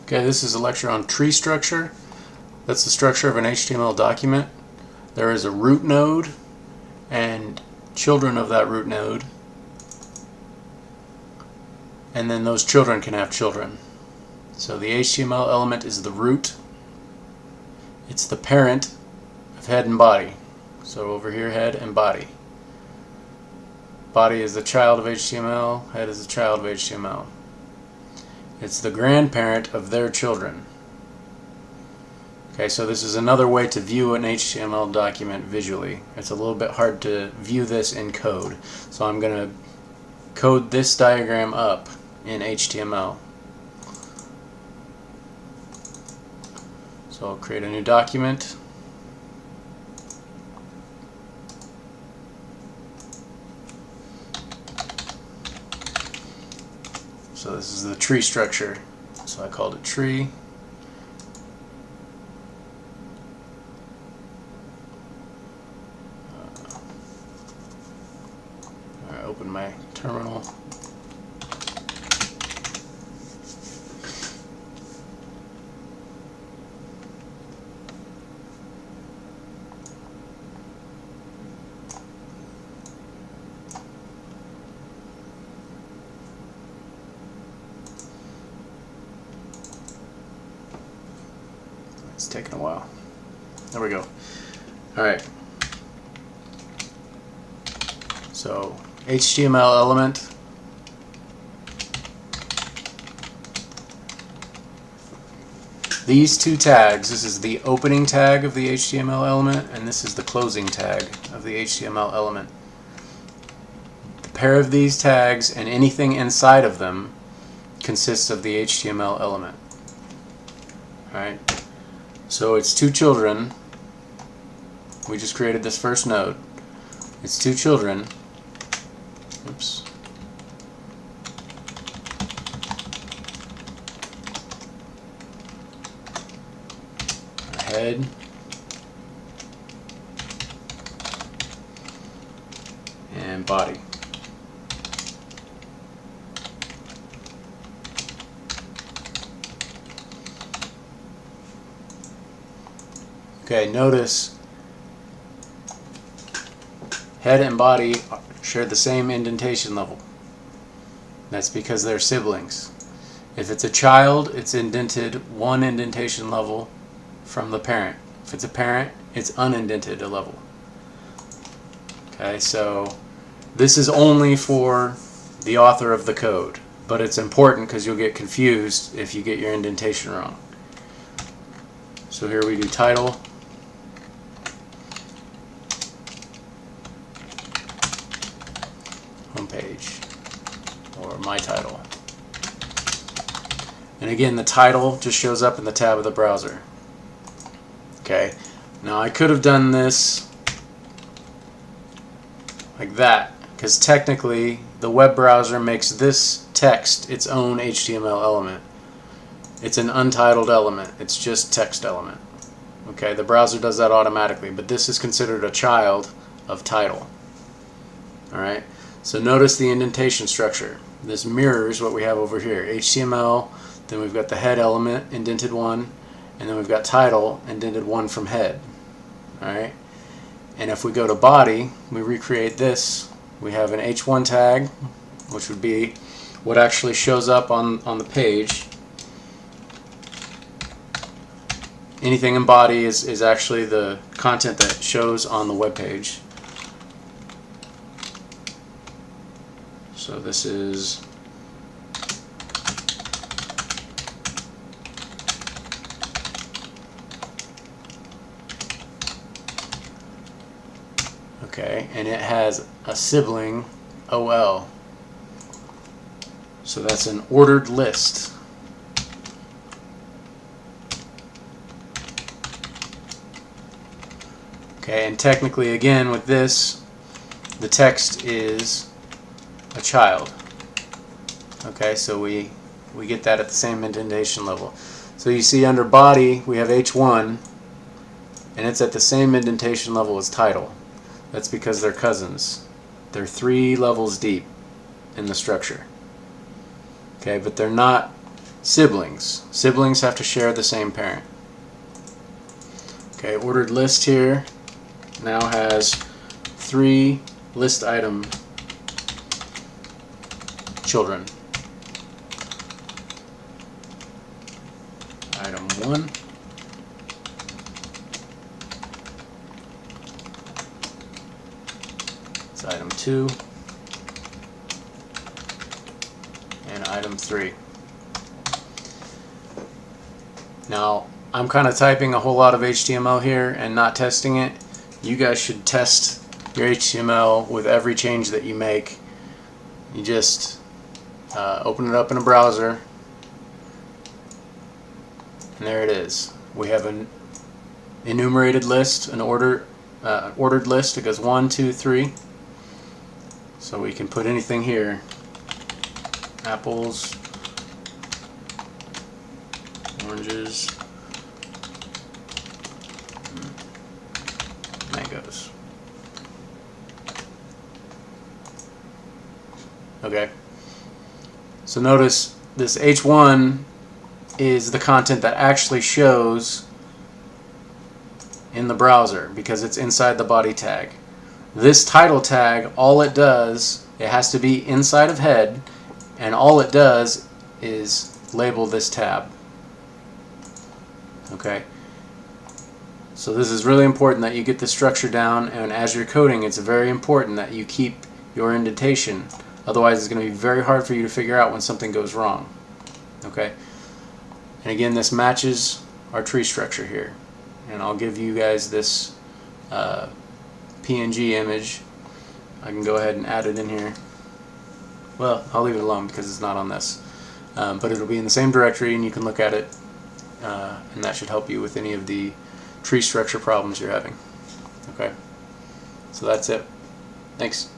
Okay, this is a lecture on tree structure. That's the structure of an HTML document. There is a root node and children of that root node, and then those children can have children. So the HTML element is the root. It's the parent of head and body. So over here, head and body. Body is the child of HTML, head is the child of HTML. It's the grandparent of their children. Okay, so this is another way to view an HTML document visually. It's a little bit hard to view this in code. So I'm going to code this diagram up in HTML. So I'll create a new document. So this is the tree structure. So I called it tree. Alright, open my terminal. It's taking a while. There we go. Alright. So, HTML element. These two tags, this is the opening tag of the HTML element, and this is the closing tag of the HTML element. The pair of these tags and anything inside of them consists of the HTML element. Alright. So it's two children. We just created this first node. It's two children. Oops. Head. And body. Okay, notice head and body share the same indentation level. That's because they're siblings. If it's a child, it's indented one indentation level from the parent. If it's a parent, it's unindented a level. Okay, so this is only for the author of the code, but it's important because you'll get confused if you get your indentation wrong. So here we do title. Homepage, or my title. And again, the title just shows up in the tab of the browser. Okay, now I could have done this like that, because technically the web browser makes this text its own HTML element. It's an untitled element, it's just text element. Okay, the browser does that automatically, but this is considered a child of title. Alright, so notice the indentation structure. This mirrors what we have over here. HTML, then we've got the head element, indented one, and then we've got title, indented one from head. Alright, and if we go to body, we recreate this. We have an H1 tag, which would be what actually shows up on the page. Anything in body is actually the content that shows on the web page. So this is okay, and it has a sibling OL. So that's an ordered list. Okay, and technically again with this, the text is a child. Okay, so we get that at the same indentation level. So you see under body we have H1, and it's at the same indentation level as title. That's because they're cousins. They're 3 levels deep in the structure. Okay, but they're not Siblings. Siblings have to share the same parent. Okay, ordered list here now has 3 list item children. Item 1. It's item 2. And item 3. Now, I'm kind of typing a whole lot of HTML here and not testing it. You guys should test your HTML with every change that you make. You just open it up in a browser, and there it is. We have an enumerated list, an ordered list. It goes 1, 2, 3. So we can put anything here. Apples, oranges, mangoes. Okay. So notice this H1 is the content that actually shows in the browser because it's inside the body tag. This title tag, all it does, it has to be inside of head, and all it does is label this tab. Okay. So this is really important that you get the structure down, and as you're coding, it's very important that you keep your indentation. Otherwise, it's going to be very hard for you to figure out when something goes wrong. Okay. And again, this matches our tree structure here. And I'll give you guys this PNG image. I can go ahead and add it in here. Well, I'll leave it alone because it's not on this. But it'll be in the same directory, and you can look at it. And that should help you with any of the tree structure problems you're having. Okay. So that's it. Thanks.